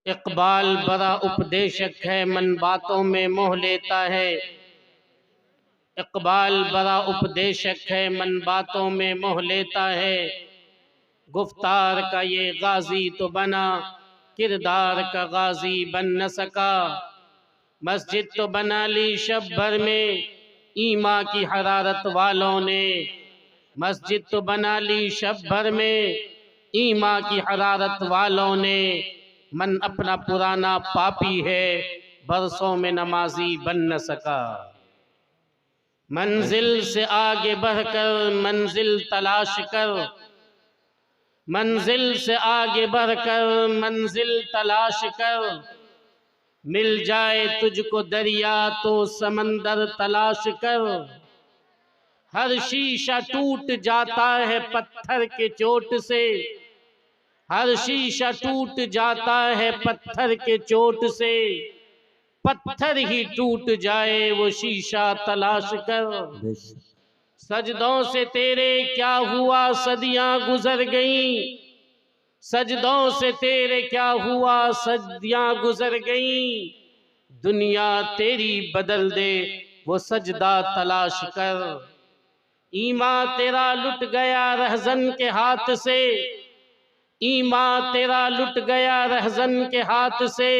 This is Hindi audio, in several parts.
इकबाल बड़ा उपदेशक है, मन बातों में मोह लेता है। इकबाल बड़ा उपदेशक है, मन बातों में मोह लेता है। गुफ्तार का ये गाजी तो बना, किरदार का गाजी बन न सका। मस्जिद तो बना ली शब भर में, ईमा की हरारत वालों ने। मस्जिद तो बना ली शब भर में, ईमा की हरारत वालों ने। मन अपना पुराना पापी है, बरसों में नमाजी बन न सका। मंजिल से आगे बढ़कर मंजिल तलाश कर, मंजिल से आगे बढ़कर मंजिल तलाश कर। मिल जाए तुझको दरिया तो समंदर तलाश कर। हर शीशा टूट जाता है पत्थर के चोट से, हर शीशा टूट जाता है पत्थर के चोट से। पत्थर ही टूट जाए वो शीशा तलाश कर। सजदों से तेरे क्या हुआ सदियां गुजर गईं, सजदों से तेरे क्या हुआ सदियां गुजर गईं। दुनिया तेरी बदल दे वो सजदा तलाश कर। ईमा तेरा लुट गया रहजन के हाथ से, ईमा तेरा लुट गया रहजन के हाथ से।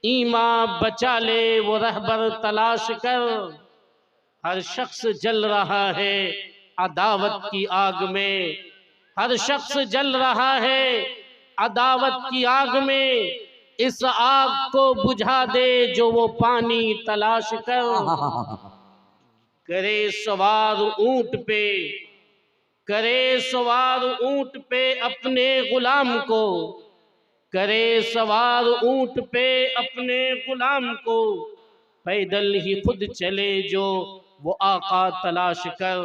ईमा बचा ले वो रहबर तलाश कर। हर शख्स जल रहा है अदावत की आग में, हर शख्स जल रहा है अदावत की आग में। इस आग को बुझा दे जो वो पानी तलाश कर। करे सवार ऊंट पे, करे सवार ऊंट पे अपने गुलाम को, करे सवार ऊंट पे अपने गुलाम को। पैदल ही खुद चले जो वो आका तलाश कर,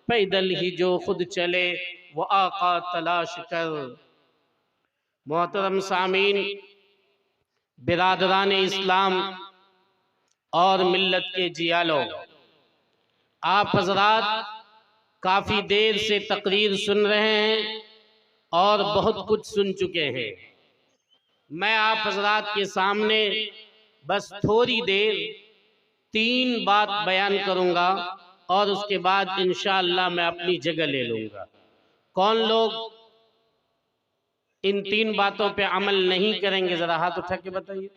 पैदल ही जो खुद चले वो आका तलाश कर। मोहतरम सामीन, बिरादरान इस्लाम और मिल्लत के जियालो, आप हजरात काफ़ी देर से तकरीर सुन रहे हैं और बहुत कुछ सुन चुके हैं। मैं आप हजरात के सामने बस थोड़ी देर 3 बात बयान करूंगा और उसके बाद इंशाअल्लाह मैं अपनी जगह ले लूंगा। कौन लोग इन 3 बातों पे अमल नहीं करेंगे, जरा हाथ उठा के बताइए।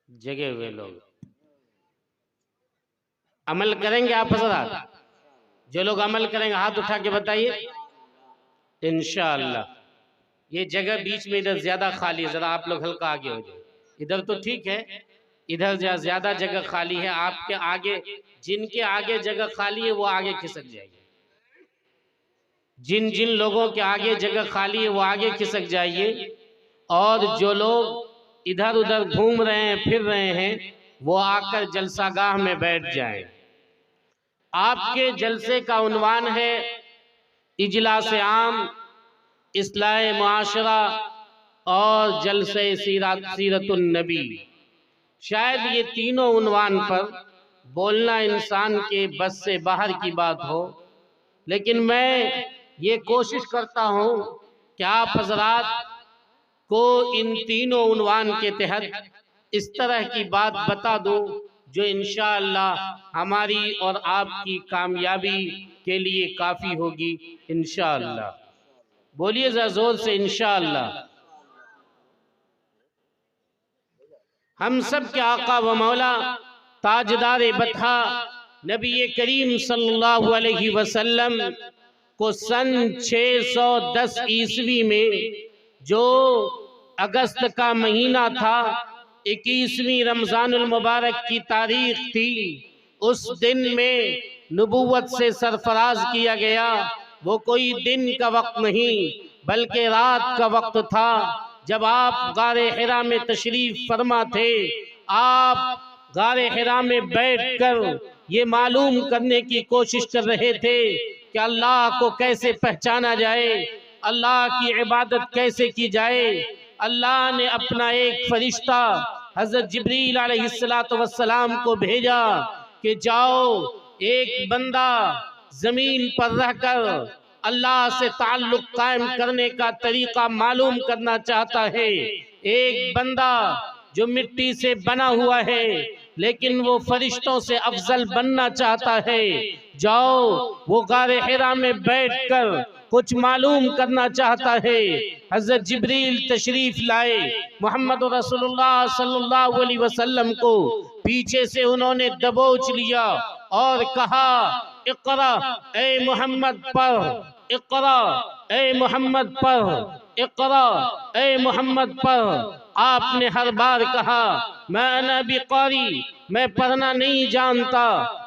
जगे हुए लोग अमल करेंगे आप हजरात? जो लोग अमल करेंगे हाथ उठा के बताइए इंशाअल्लाह। ये जगह बीच में इधर ज्यादा खाली है, जरा आप लोग हल्का आगे हो जाए। इधर तो ठीक है, इधर ज्यादा जगह खाली है। आपके आगे, जिनके आगे जगह खाली है वो आगे खिसक जाइए। जिन जिन लोगों के आगे जगह खाली है वो आगे खिसक जाइए। और जो लोग इधर उधर घूम रहे हैं फिर रहे हैं वो आकर जलसागाह में बैठ जाएं। आपके जलसे का उन्वान है इजलास आम, इस्लाह मुआशरा और जलसे सीरतुन नबी। शायद ये तीनों उन्वान पर बोलना इंसान के बस से बाहर की बात हो, लेकिन मैं ये कोशिश करता हूँ कि आप हजरात को इन तीनों उन्वान के तहत इस तरह की बात बता दूँ जो इंशाअल्लाह हमारी और आपकी कामयाबी के लिए काफ़ी होगी इंशाअल्लाह। बोलिए ज़रा जोर से इंशाअल्लाह। हम सब के आका व मौला ताजदार बथा नबी करीम सल्लल्लाहु अलैहि वसल्लम को सन 610 ईस्वी में जो अगस्त का महीना था, 21वीं रमज़ानुल मुबारक की तारीख थी, उस दिन में नबूवत से सरफराज किया गया। वो कोई दिन का वक्त नहीं बल्कि रात का वक्त था, जब आप गारे हिरा में तशरीफ फरमा थे। आप गारे हिरा में बैठकर ये मालूम करने की कोशिश कर रहे थे कि अल्लाह को कैसे पहचाना जाए, अल्लाह की इबादत कैसे की जाए। अल्लाह ने अपना एक फरिश्ता हज़रत जिब्रील अलैहिस्सलातु वस्सलाम को भेजा कि जाओ एक बंदा जमीन पर रहकर अल्लाह से ताल्लुक कायम करने का तरीका मालूम करना चाहता है। एक बंदा जो मिट्टी से बना हुआ है लेकिन वो फरिश्तों से अफजल बनना चाहता है, जाओ वो गारे हिरा में बैठकर कुछ मालूम करना चाहता है। हज़रत जिब्रील तशरीफ लाए, मोहम्मद रसूलुल्लाह सल्लल्लाहु अलैहि वसल्लम को पीछे से उन्होंने दबोच लिया और कहा, इक़रा ए मोहम्मद पढ़, इक़रा ए मोहम्मद पढ़, इक़रा ए मोहम्मद पढ़। आपने हर बार कहा, मैं बिकारी, मैं पढ़ना नहीं जानता,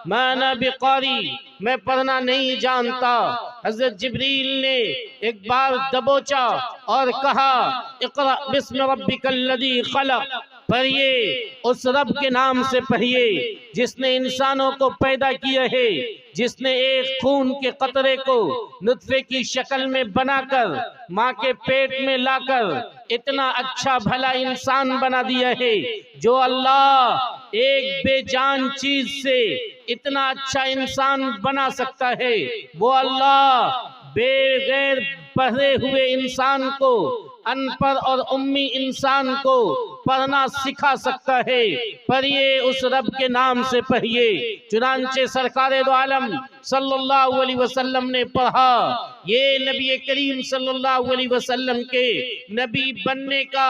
मैं बिकारी, मैं पढ़ना नहीं जानता। हज़रत जिब्रील ने एक बार दबोचा और कहा, इक़रा बिस्मि रब्बिकल्लज़ी खलक़, पढ़िए उस रब के नाम से पढ़िए जिसने इंसानों को पैदा किया है, जिसने एक खून के कतरे को नुत्फे की शक्ल में बनाकर माँ के पेट में लाकर इतना अच्छा भला इंसान बना दिया है। जो अल्लाह एक बेजान चीज से इतना अच्छा इंसान बना सकता है, वो अल्लाह बेगैर पढ़े हुए इंसान को, अनपढ़ और उम्मी इंसान को पढ़ना सिखा सकता है। पढ़िए उस रब के नाम से पढ़िए। चुनांचे सरकारे दो आलम सल्लल्लाहु अलैहि वसल्लम ने पढ़ा। ये नबी करीम सल्लल्लाहु अलैहि वसल्लम के नबी बनने का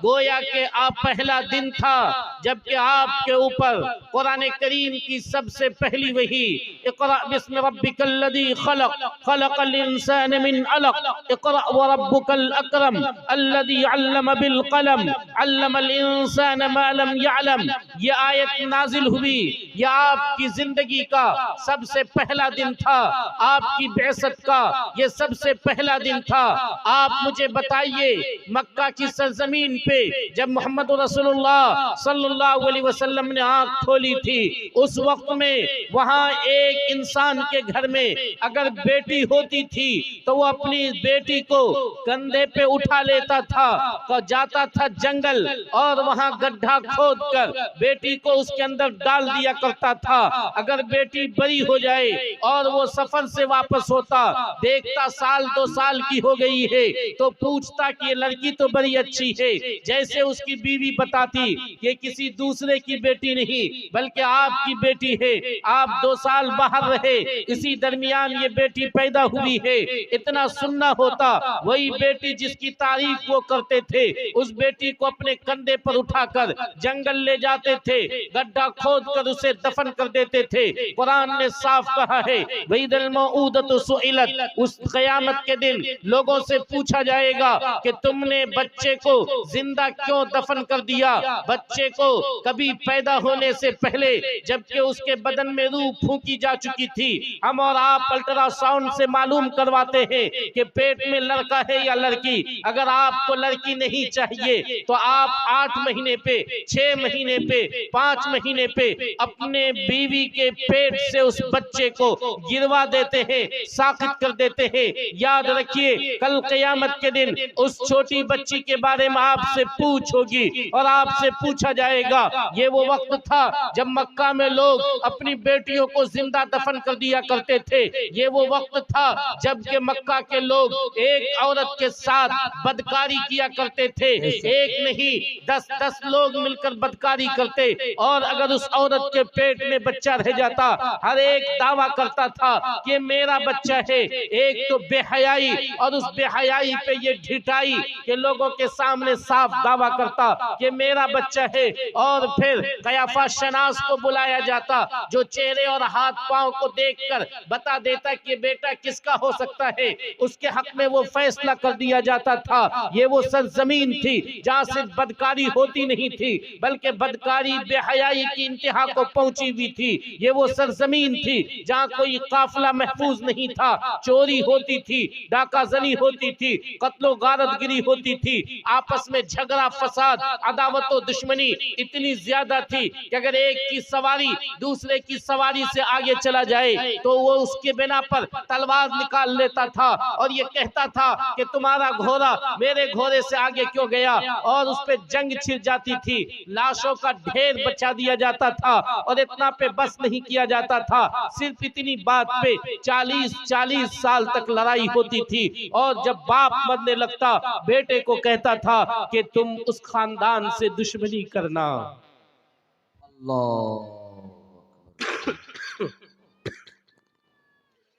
गोया के आप पहला दिन था, जबकि आपके ऊपर कुरान करीम की सबसे पहली वही, इक़रा बिस्मि रब्बिकल्लज़ी खलक़, खलक़ल इंसान मिन अलक़, इक़रा व रब्बुकल अकरम अल्लज़ी अल्लम बिल क़लम, अल्लमल इंसान मा लम यअलम। ये आयत नाजिल हुई, यह आपकी जिंदगी का सबसे पहला दिन था, आपकी बेअसत का ये सबसे पहला दिन था। आप मुझे बताइए, मक्का की सरजमीन पे जब मोहम्मद रसूलुल्लाह सल्लल्लाहु अलैहि वसल्लम ने आंख खोली थी, उस वक्त में वहां एक इंसान के घर में अगर बेटी होती थी तो वो अपनी बेटी को कंधे पे उठा लेता था, तो जाता था जंगल और वहां गड्ढा खोदकर बेटी को उसके अंदर डाल दिया करता था। अगर बेटी बड़ी हो जाए और वो सफर से वापस होता, देखता साल 2 साल की हो गई है, तो पूछता कि ये लड़की तो बड़ी अच्छी है। जैसे उसकी बीवी बताती, ये किसी दूसरे की बेटी नहीं बल्कि आपकी बेटी है, आप 2 साल बाहर रहे, इसी दरमियान ये बेटी पैदा हुई है। इतना सुनना होता, वही बेटी जिसकी तारीफ वो करते थे, उस बेटी को अपने कंधे पर उठाकर जंगल ले जाते थे, गड्ढा खोद कर उसे दफन कर देते थे। कुरान ने साफ कहा है, वहीदल मऊदतु सुइलत, उस क़यामत के दिन लोगों से पूछा जाएगा कि तुमने बच्चे को जिंदा क्यों दफन कर दिया, बच्चे को कभी पैदा होने से पहले, जबकि उसके बदन में रूह फूंकी जा चुकी थी। हम और आप अल्ट्रासाउंड से मालूम करवाते हैं कि पेट में लड़का है या लड़की। अगर आपको लड़की नहीं चाहिए तो आप 8 महीने पे, 6 महीने पे, 5 महीने पे अपने बीवी के पेट से उस बच्चे को गिरवा देते हैं, साकित कर देते हैं। याद रखिए, कल क़यामत के दिन उस छोटी बच्ची के बारे में आपसे पूछ होगी और आपसे पूछा जाएगा। ये वो वक्त था जब मक्का में लोग अपनी बेटियों को जिंदा दफन कर दिया करते थे। ये वो वक्त था जब के मक्का के लोग एक औरत के साथ बदकारी किया करते थे। एक नहीं 10-10 लोग मिलकर बदकारी करते, और अगर उस औरत के पेट में बच्चा रह जाता, हर एक दावा करता था कि मेरा बच्चा है। एक तो बेहयाई, और उस बेहयाई पे ये ढिठाई के लोगों के सामने साफ दावा करता कि मेरा बच्चा है। और फिर कयाफा शनास को बुलाया जाता, जो चेहरे और हाथ पांव को देखकर बता देता कि बेटा किसका हो सकता है, उसके हक में वो फैसला कर दिया जाता था। ये वो सरजमीन थी जहाँ से बदकारी होती नहीं थी, बल्कि बदकारी बेहयाई की इंतहा को पहुंची हुई थी। ये वो सरजमीन थी जहाँ कोई काफिला महफूज नहीं था, चोरी होती थी, डाकाजनी होती थी, कत्लो गारतगिरी होती थी, आपस में झगड़ा फसाद, अदावत और दुश्मनी इतनी ज्यादा थी कि अगर एक की सवारी दूसरे की सवारी से आगे चला जाए तो वो उसके बिना पर तलवार निकाल लेता था और ये कहता था कि तुम्हारा घोड़ा मेरे घोड़े से आगे क्यों गया, और उस पे जंग छिड़ जाती थी, लाशों का ढेर बचा दिया जाता था। और इतना पे बस नहीं किया जाता था, सिर्फ इतनी बात पे 40-40 साल तक लड़ाई होती थी, और जब बाप मरने लगता बेटे को कहता था कि तुम उस खानदान से दुश्मनी करना।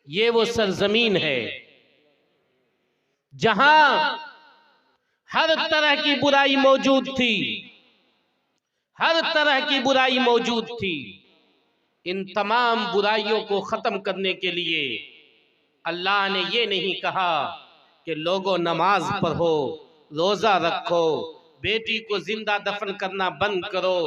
ये वो सरजमीन है जहां हर तरह की बुराई मौजूद थी, हर तरह की बुराई मौजूद थी। इन तमाम बुराइयों को खत्म करने के लिए अल्लाह ने ये नहीं कहा कि लोगों नमाज पढ़ो, रोजा रखो, बेटी को जिंदा दफन करना बंद करो।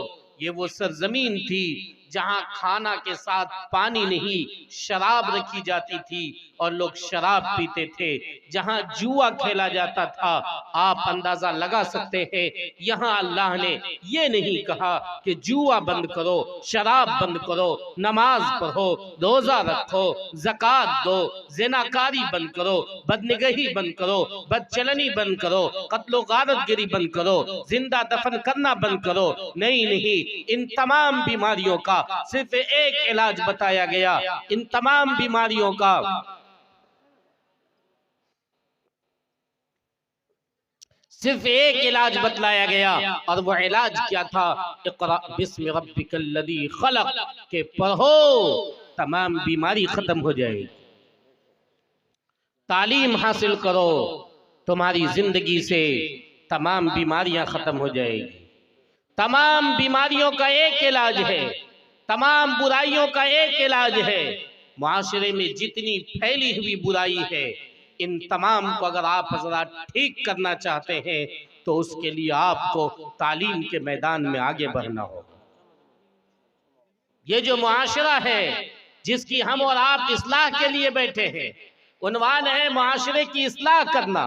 ये वो सरजमीन थी जहां खाना के साथ पानी नहीं, शराब रखी जाती थी और लोग शराब पीते थे, जहां जुआ खेला जाता था। आप अंदाजा लगा सकते हैं, यहाँ अल्लाह ने ये नहीं कहा कि जुआ बंद करो, शराब बंद करो, नमाज पढ़ो, रोजा रखो, ज़कात दो, ज़िनाकारी बंद करो, बदनिगही बंद करो, बदचलनी बंद करो, कत्लो गारतगिरी बंद करो, जिंदा दफन करना बंद करो। नहीं नहीं, इन तमाम बीमारियों का सिर्फ एक इलाज बताया गया। इन तमाम बीमारियों का सिर्फ एक इलाज बतलाया गया, और वो इलाज क्या था? इक़रा बिस्मि रब्बिकल्लज़ी खलक़, के पढ़ो तमाम बीमारी खत्म हो जाएगी। तालीम हासिल करो, तुम्हारी जिंदगी से तमाम बीमारियां खत्म हो जाएगी। तमाम बीमारियों का एक इलाज है, तमाम बुराइयों का एक इलाज है। मुआशरे में जितनी फैली हुई बुराई है, इन तमाम को अगर आप जरा ठीक करना चाहते हैं तो उसके लिए आपको तालीम के मैदान में आगे बढ़ना होगा। ये जो मुआशरा है जिसकी हम और आप इस्लाह के लिए बैठे हैं, उन्वान है मुआशरे की इस्लाह करना।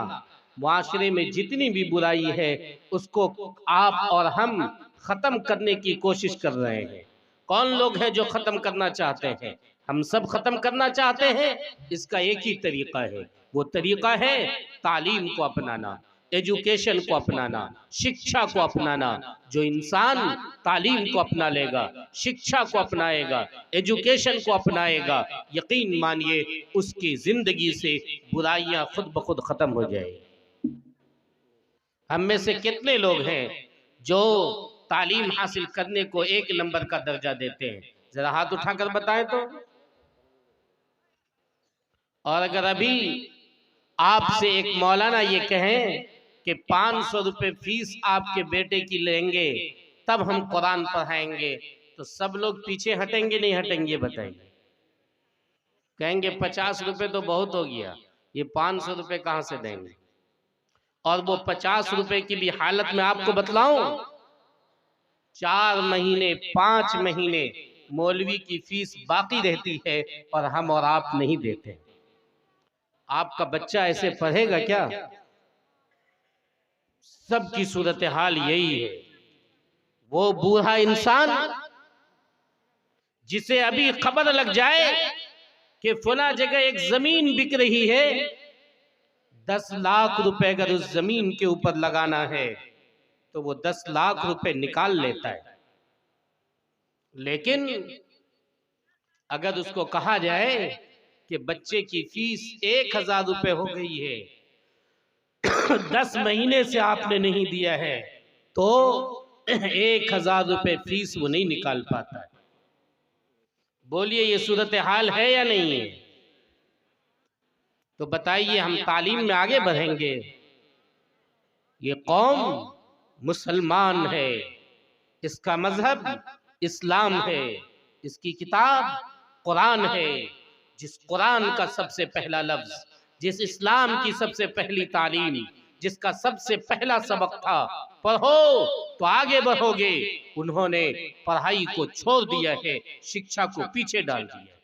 मुआशरे में जितनी भी बुराई है उसको आप और हम खत्म करने की कोशिश कर रहे हैं। कौन लोग हैं जो खत्म करना चाहते हैं? हम सब खत्म करना चाहते हैं। इसका एक ही तरीका है, वो तरीका है तालीम को अपनाना, एजुकेशन को अपनाना, शिक्षा को अपनाना। जो इंसान तालीम को अपना लेगा, शिक्षा को अपनाएगा, एजुकेशन को अपनाएगा, यकीन मानिए उसकी जिंदगी से बुराइयां खुद ब खुद खत्म हो जाएगी। हम में से कितने लोग हैं जो तालीम हासिल करने को एक नंबर का दर्जा देते हैं? जरा हाथ उठाकर बताएं तो। और अगर अभी आपसे एक मौलाना ये कहें कि 500 रुपए फीस आपके बेटे की लेंगे तब हम कुरान पढ़ाएंगे, तो सब लोग पीछे हटेंगे नहीं हटेंगे? बताइए। कहेंगे 50 रुपए तो बहुत हो गया, ये 500 रुपए कहां से देंगे? और वो 50 रुपए की भी हालत में आपको बतलाऊं, 4 महीने 5 महीने मौलवी की फीस बाकी रहती है और हम और आप नहीं देते। आपका बच्चा ऐसे पढ़ेगा क्या? सबकी सूरत हाल यही है। वो बूढ़ा इंसान जिसे अभी खबर लग जाए कि फला जगह एक जमीन बिक रही है, 10 लाख रुपए अगर उस जमीन के ऊपर लगाना है तो वो 10 लाख रुपए निकाल लेता है। लेकिन अगर उसको कहा जाए कि बच्चे की फीस 1000 रुपए हो गई है, 10 महीने से आपने नहीं दिया है, तो 1000 रुपए फीस वो नहीं निकाल पाता है। बोलिए ये सूरत हाल है या नहीं है? तो बताइए हम तालीम में आगे बढ़ेंगे? ये कौम मुसलमान है, इसका मजहब इस्लाम है, इसकी किताब कुरान है। जिस कुरान का सबसे पहला लफ्ज, जिस इस्लाम की सबसे पहली तालीम, जिसका सबसे पहला सबक था पढ़ो तो आगे बढ़ोगे, उन्होंने पढ़ाई को छोड़ दिया है, शिक्षा को पीछे डाल दिया।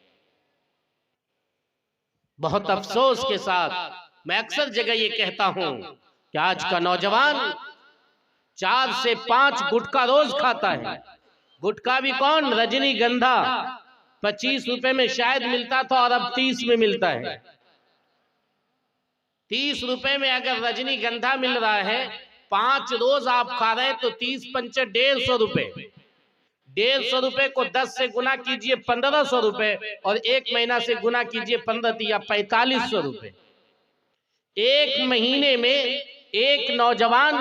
बहुत अफसोस के साथ मैं अक्सर जगह ये कहता हूं कि आज का नौजवान 4 से 5 गुटखा रोज खाता है। गुटखा भी कौन? रजनीगंधा। 25 रुपए में शायद मिलता था और अब 30 में मिलता है। 30 रुपए में अगर रजनीगंधा मिल रहा है, 5 रोज आप खा रहे हैं तो 30 पंचे 150 रुपए। 150 रुपए को 10 से गुना कीजिए 1500 रुपए, और 1 महीना से गुना कीजिए 15 या 4500 रुपए। 1 महीने में एक नौजवान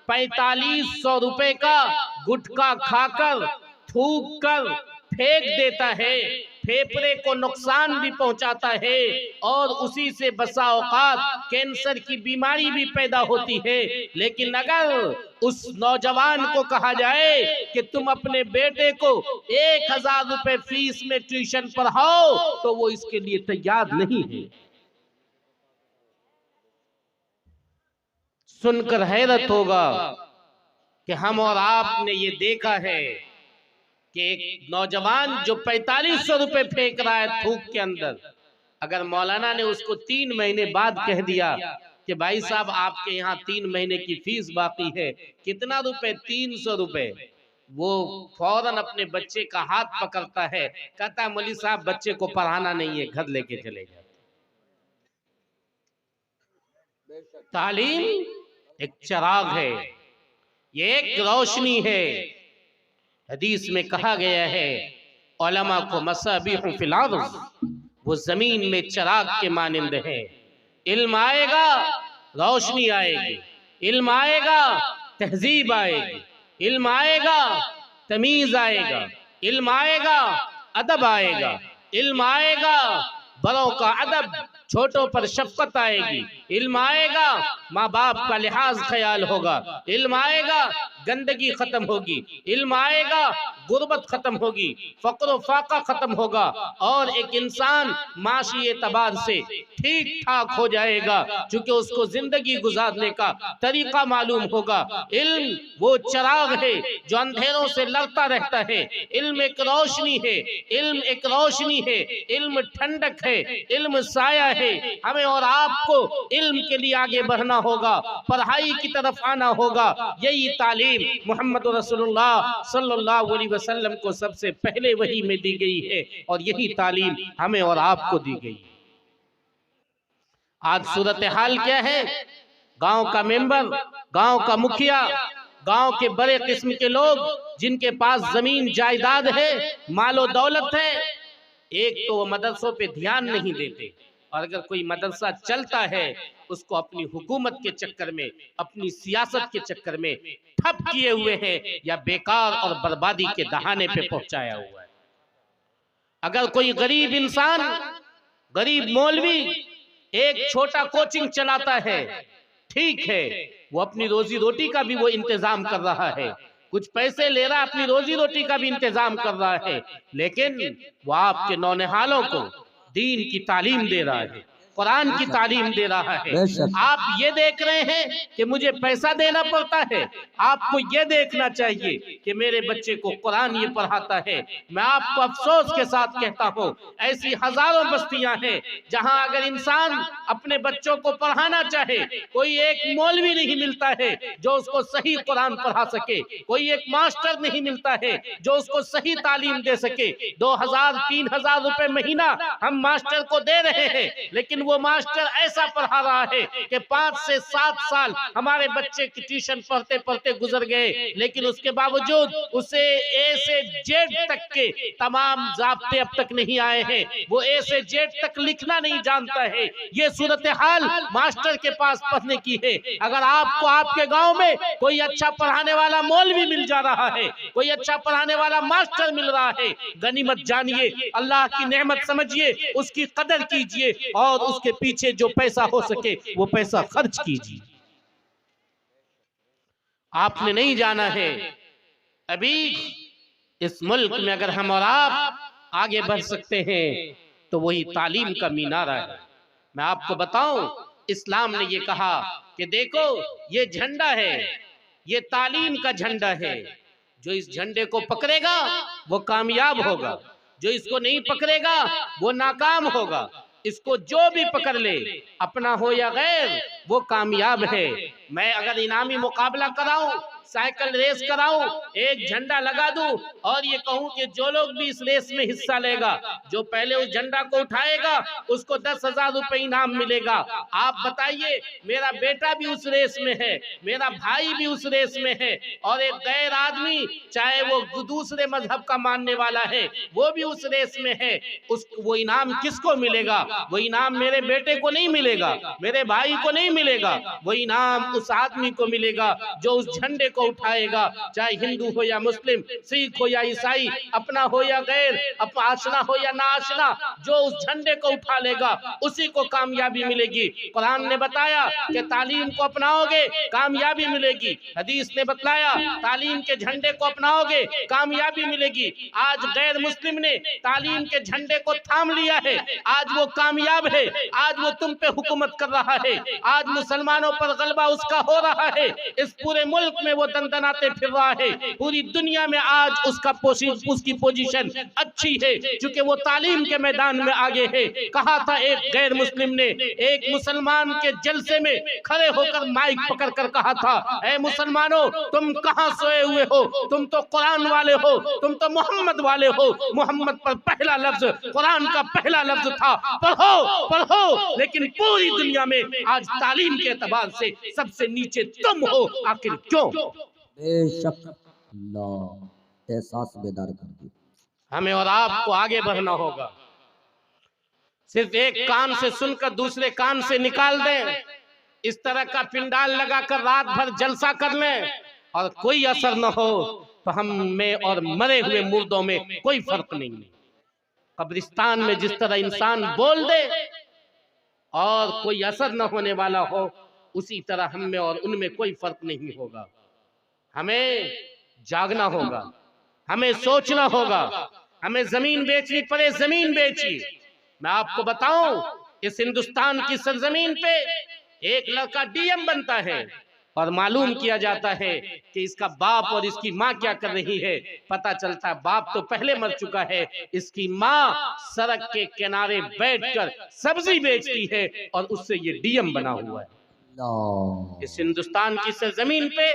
4500 रुपए का गुटखा खाकर, थूक कर फेंक देता है, फेफड़े को नुकसान भी पहुंचाता है, और उसी से बसा औकात कैंसर की बीमारी भी पैदा होती है। लेकिन अगर उस नौजवान को कहा जाए कि तुम अपने बेटे को 1000 रुपए फीस में ट्यूशन पढ़ाओ, तो वो इसके लिए तैयार नहीं है। सुनकर हैरत होगा कि हम और आपने ये देखा है कि एक नौजवान जो 4500 रुपए फेंक रहा है थूक के अंदर, अगर मौलाना ने उसको 3 महीने बाद कह दिया कि भाई साहब आपके यहाँ 3 महीने की फीस बाकी है, कितना रुपए? 300 रुपए। वो फौरन अपने बच्चे का हाथ पकड़ता है, कहता है मौलवी साहब बच्चे को पढ़ाना नहीं है, घर लेके चले जाते। तालीम एक चिराग है, ये एक रोशनी है। हदीस में कहा गया है उलमा को मसाबिह फिल अर्ज़, वो जमीन में चिराग के मानिंद है। इल्म आएगा रोशनी आएगी, इल्म आएगा तहजीब आएगी, इल्म आएगा तमीज आएगा, इल्म आएगा अदब आएगा, इल्म आएगा बड़ों का अदब, छोटों पर शफकत आएगी, इल्म आएगा माँ बाप का लिहाज ख्याल होगा, इल्म आएगा गंदगी खत्म होगी, इल्म आएगा गुर्बत खत्म होगी, फक्र फाका खत्म होगा, और एक इंसान माशी एतबार से ठीक ठाक हो जाएगा, क्योंकि उसको जिंदगी गुजारने का तरीका मालूम होगा। इल्म वो चिराग है जो अंधेरों से लड़ता रहता है। इल्म एक रोशनी है, इल्म एक रोशनी है, इल्म ठंडक है, इल्म साया है। हमें और आपको इल्म के लिए आगे बढ़ना होगा, पढ़ाई की तरफ आना होगा। यही तालीम मोहम्मद रसूलुल्लाह सल्लल्लाहु अलैहि वसल्लम को सबसे पहले वही में दी गई है, और यही तालीम हमें और आपको दी गई है। आज सूरत हाल क्या है? गांव का मेंबर, गांव का मुखिया, गांव के बड़े किस्म के लोग जिनके पास जमीन जायदाद है, मालो दौलत है, एक तो वो मदरसों पे ध्यान नहीं देते, और अगर कोई मदरसा चलता है उसको अपनी हुकूमत के चक्कर में, अपनी सियासत के चक्कर में ठप किए हुए हैं, या बेकार और बर्बादी के दहाने पे पहुंचाया हुआ है। अगर कोई गरीब इंसान, गरीब मौलवी एक छोटा कोचिंग चलाता है, ठीक है, वो अपनी रोजी रोटी का भी वो इंतजाम कर रहा है, कुछ पैसे ले रहा है, अपनी रोजी रोटी का भी इंतजाम कर रहा है, लेकिन वो आपके नौनिहालों को दीन की तालीम दे रहा है, कुरान की तालीम दे रहा है। आप ये देख रहे हैं कि मुझे पैसा देना पड़ता है, आपको ये देखना चाहिए कि मेरे बच्चे को कुरान ये पढ़ाता है। मैं आपको अफसोस के साथ कहता हूँ, ऐसी हजारों बस्तियां हैं जहां अगर इंसान अपने बच्चों को पढ़ाना चाहे, कोई एक मौलवी नहीं मिलता है जो उसको सही कुरान पढ़ा सके, कोई एक मास्टर नहीं मिलता है जो उसको सही तालीम दे सके। 2000-3000 रुपए महीना हम मास्टर को दे रहे हैं, लेकिन वो मास्टर ऐसा पढ़ा रहा है कि 5 से 7 साल हमारे बच्चे की ट्यूशन पढ़ते पढ़ते गुजर गए, लेकिन उसके बावजूद उसे ए से जेड तक के तमाम ज़ाब्ते अब तक नहीं आए हैं, वो ए से जेड तक लिखना नहीं जानता है। ये सूरत हाल मास्टर के पास पढ़ने की है। अगर आपको आपके गांव में कोई अच्छा पढ़ाने वाला मौलवी मिल जा रहा है, कोई अच्छा पढ़ाने वाला मास्टर मिल रहा है, गनीमत जानिए, अल्लाह की नेमत समझिए, उसकी कदर कीजिए, और उसके पीछे जो पैसा हो सके वो पैसा खर्च कीजिए। आपने नहीं जाना है, अभी इस मुल्क में अगर हम और आप आगे बढ़ सकते हैं तो वही तालीम का मीनारा है। मैं आपको बताऊं, इस्लाम ने ये कहा कि देखो ये झंडा है, ये तालीम का झंडा है, जो इस झंडे को पकड़ेगा वो कामयाब होगा, जो इसको नहीं पकड़ेगा वो नाकाम होगा। इसको जो भी पकड़ ले, अपना हो या गैर, वो कामयाब है। मैं अगर इनामी मुकाबला कराऊं साइकिल रेस कराऊं, एक झंडा लगा दूं और ये कहूं कि जो लोग भी इस रेस में हिस्सा लेगा, जो पहले उस झंडा को उठाएगा उसको 10,000 रुपए इनाम मिलेगा। आप बताइए, मेरा बेटा भी उस रेस में है, मेरा भाई भी उस रेस में है, और एक गैर आदमी चाहे वो दूसरे मजहब का मानने वाला है वो भी उस रेस में है। वो इनाम किसको मिलेगा? वो इनाम मेरे बेटे को नहीं मिलेगा, मेरे भाई को नहीं मिलेगा, वो इनाम उस आदमी को मिलेगा जो उस झंडे को उठाएगा, चाहे हिंदू हो या मुस्लिम, सिख हो या ईसाई, अपना हो या गैर, आशना हो या ना आशना, जो उस झंडे को उठा लेगा उसी को कामयाबी मिलेगी। कुरान ने बताया कि तालीम को अपनाओगे कामयाबी मिलेगी, हदीस ने बतलाया तालीम के झंडे को अपनाओगे कामयाबी मिलेगी। आज गैर मुस्लिम ने तालीम के झंडे को थाम लिया है, आज वो कामयाब है, आज वो तुम पे हुकूमत कर रहा है, आज मुसलमानों पर गलबा उसका हो रहा है, इस पूरे मुल्क में वो दंदनाते फिर रहा है, पूरी दुनिया में आज उसकी पोजीशन अच्छी है क्योंकि वो तालीम के मैदान में आगे है। कहा था एक गैर मुस्लिम ने एक मुसलमान के जलसे में खड़े होकर माइक पकड़ कर कहा था, ऐ मुसलमानों तुम कहां सोए हुए हो, तुम तो कुरान वाले हो, तुम तो मोहम्मद वाले हो, मोहम्मद पर पहला लफ्ज कुरान का पहला लफ्ज था, पढ़ो पढ़ो, लेकिन पूरी दुनिया में आज तालीम के एतबार से सबसे नीचे तुम हो, आखिर क्यों? बेशक एहसास बेदार कर दी। हमें और आपको आगे बढ़ना होगा, सिर्फ एक कान से सुनकर दूसरे कान से निकाल दें, इस तरह का पिंडाल लगाकर रात भर जलसा कर लें और कोई असर न हो तो हम में और मरे हुए मुर्दों में कोई फर्क नहीं है। कब्रिस्तान में जिस तरह इंसान बोल दे और कोई असर न होने वाला हो, उसी तरह हम में और उनमें कोई फर्क नहीं होगा। हमें जागना होगा, हमें सोचना होगा, हमें जमीन बेचनी पड़े जमीन बेचिए। मैं आपको बताऊं, इस हिंदुस्तान की सरजमीन पे एक लड़का डीएम बनता है और मालूम किया जाता है कि इसका बाप और इसकी माँ क्या कर रही है। पता चलता है बाप तो पहले मर चुका है, इसकी माँ सड़क के किनारे बैठकर सब्जी बेचती है और उससे ये डीएम बना हुआ है। इस हिंदुस्तान की सरजमीन पे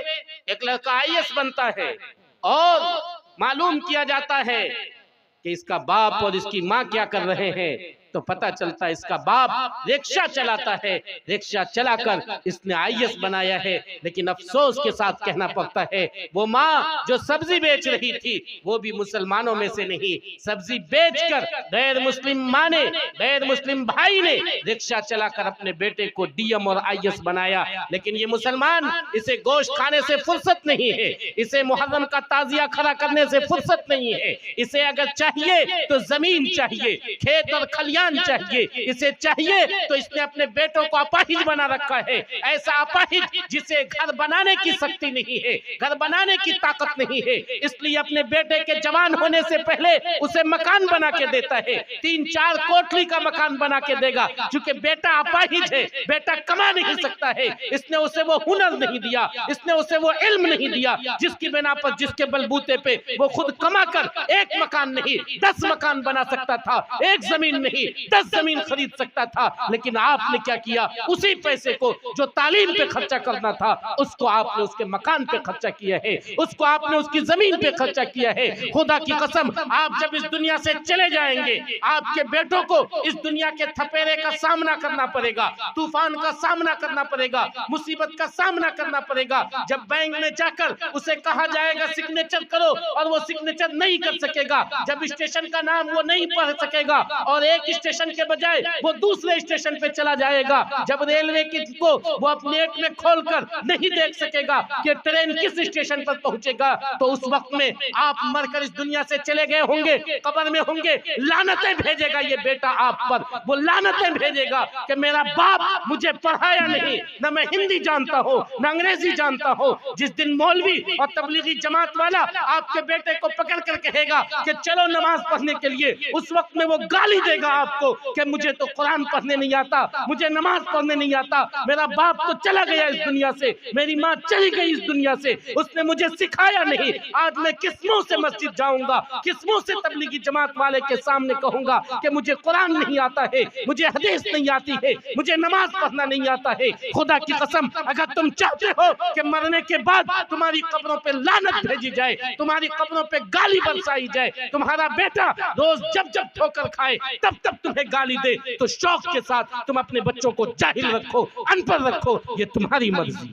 एक लड़का आईएएस बनता है और मालूम किया जाता है कि इसका बाप और इसकी माँ क्या कर रहे हैं, तो पता चलता है इसका बाप रिक्शा चलाता है, रिक्शा चलाकर इसने आईएएस बनाया है। लेकिन अफसोस के साथ कहना पड़ता है वो माँ जो सब्जी बेच रही थी वो भी मुसलमानों में से नहीं, सब्जी बेचकर गैर मुस्लिम माँ ने, गैर मुस्लिम भाई ने रिक्शा चलाकर अपने बेटे को डीएम और आईएएस बनाया। लेकिन ये मुसलमान, इसे गोश्त खाने से फुर्सत नहीं है, इसे मुहर्रम का ताजिया खड़ा करने से फुर्सत नहीं है, इसे अगर चाहिए तो जमीन चाहिए, खेत और खलियान चाहिए, इसे चाहिए तो इसने अपने बेटों को अपाहिज बना रखा है, ऐसा अपाहिज जिसे घर बनाने की शक्ति नहीं है, घर बनाने की ताकत नहीं है, इसलिए अपने बेटे के जवान होने से पहले उसे मकान बना के देता है, 3-4 कोठरी का मकान बना के देगा, क्योंकि बेटा अपाहिज है, बेटा कमा नहीं सकता है, इसने उसे वो हुनर नहीं दिया, इसने उसे वो इल्म नहीं दिया जिसकी बिना पर, जिसके बलबूते पे वो खुद कमा कर एक मकान नहीं 10 मकान बना सकता था, एक जमीन नहीं 10 जमीन खरीद सकता था। लेकिन आपने क्या किया, उसी पैसे को जो तालीम पे खर्चा करना था उसको आपने उसके मकान पे खर्चा किया है, उसको आपने उसकी जमीन पे खर्चा किया है। खुदा की कसम, आप जब इस दुनिया से चले जाएंगे आपके बेटों को इस दुनिया के थपेरे का सामना करना पड़ेगा, तूफान का सामना करना पड़ेगा, मुसीबत का सामना करना पड़ेगा। जब बैंक में जाकर उसे कहा जाएगा सिग्नेचर करो और वो सिग्नेचर नहीं कर सकेगा, जब स्टेशन का नाम वो नहीं पढ़ सकेगा और एक स्टेशन के बजाय वो दूसरे स्टेशन पे चला जाएगा, जब रेलवे की को वो अपने नेट में खोलकर नहीं देख सकेगा कि ट्रेन किस स्टेशन पर पहुंचेगा, तो उस वक्त में आप मरकर इस दुनिया से चले गए होंगे, कब्र में होंगे, लानतें भेजेगा ये बेटा आप पर, वो लानतें भेजेगा कि मेरा बाप मुझे पढ़ाया नहीं, न मैं हिंदी जानता हूँ न अंग्रेजी जानता हूँ। जिस दिन मौलवी और तबलीगी जमात वाला आपके बेटे को पकड़ कर कहेगा कि चलो नमाज पढ़ने के लिए, उस वक्त में वो गाली देगा बाप को कि मुझे तो कुरान पढ़ने नहीं आता, मुझे नमाज पढ़ने नहीं आता, मेरा बाप तो चला गया इस दुनिया से, मेरी माँ चली गई इस दुनिया से, उसने मुझे सिखाया नहीं। आज मैं किस मुंह से मस्जिद जाऊंगा, किस मुंह से तबलीगी जमात वाले के सामने कहूंगा कि मुझे कुरान नहीं आता है, मुझे हदीस नहीं आती है, मुझे नमाज पढ़ना नहीं आता है। खुदा की कसम, अगर तुम चाहते हो कि मरने के बाद तुम्हारी कब्रों पे लानत भेजी जाए, तुम्हारी कब्रों पे गाली बरसाई जाए, तुम्हारा बेटा रोज जब जब ठोकर खाए तब तब तुम्हें गाली दे, तो शौक के साथ तुम अपने बच्चों को जाहिल रखो, अनपढ़ रखो, ये तुम्हारी मर्जी।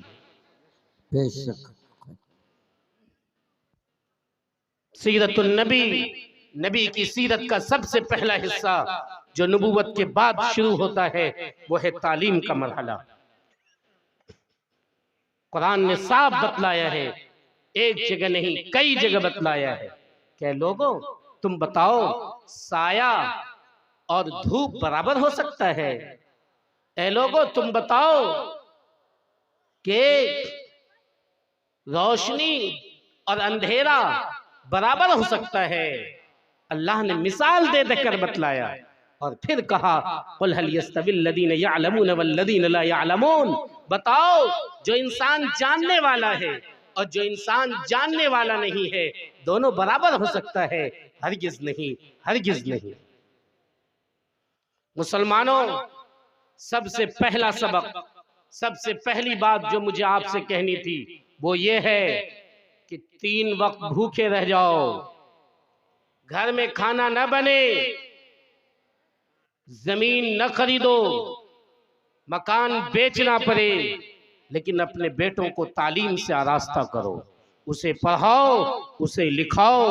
बेशक सीरतुन नबी, नबी की सीरत का सबसे पहला हिस्सा जो नबूवत के बाद शुरू होता है वो है तालीम का मरहला। कुरान ने साफ बतलाया है, एक जगह नहीं कई जगह बतलाया है कि लोगों तुम बताओ साया और धूप बराबर हो सकता है? ऐ लोगों तुम बताओ कि रोशनी और अंधेरा बराबर हो सकता है? अल्लाह ने मिसाल दे देकर बतलाया और फिर कहा कुल हल यस्तविल लदीन यअलमून वल्लदीन ला यअलमून, बताओ जो इंसान जानने वाला है और जो इंसान जानने वाला नहीं है दोनों बराबर हो सकता है? हरगिज नहीं, हरगिज नहीं। मुसलमानों, सबसे पहला सबक, सबसे पहली बात जो मुझे आपसे कहनी थी वो ये है कि 3 वक्त भूखे रह जाओ, घर में खाना न बने, जमीन न खरीदो, मकान बेचना पड़े, लेकिन अपने बेटों को तालीम से आरास्ता करो, उसे पढ़ाओ, उसे लिखाओ,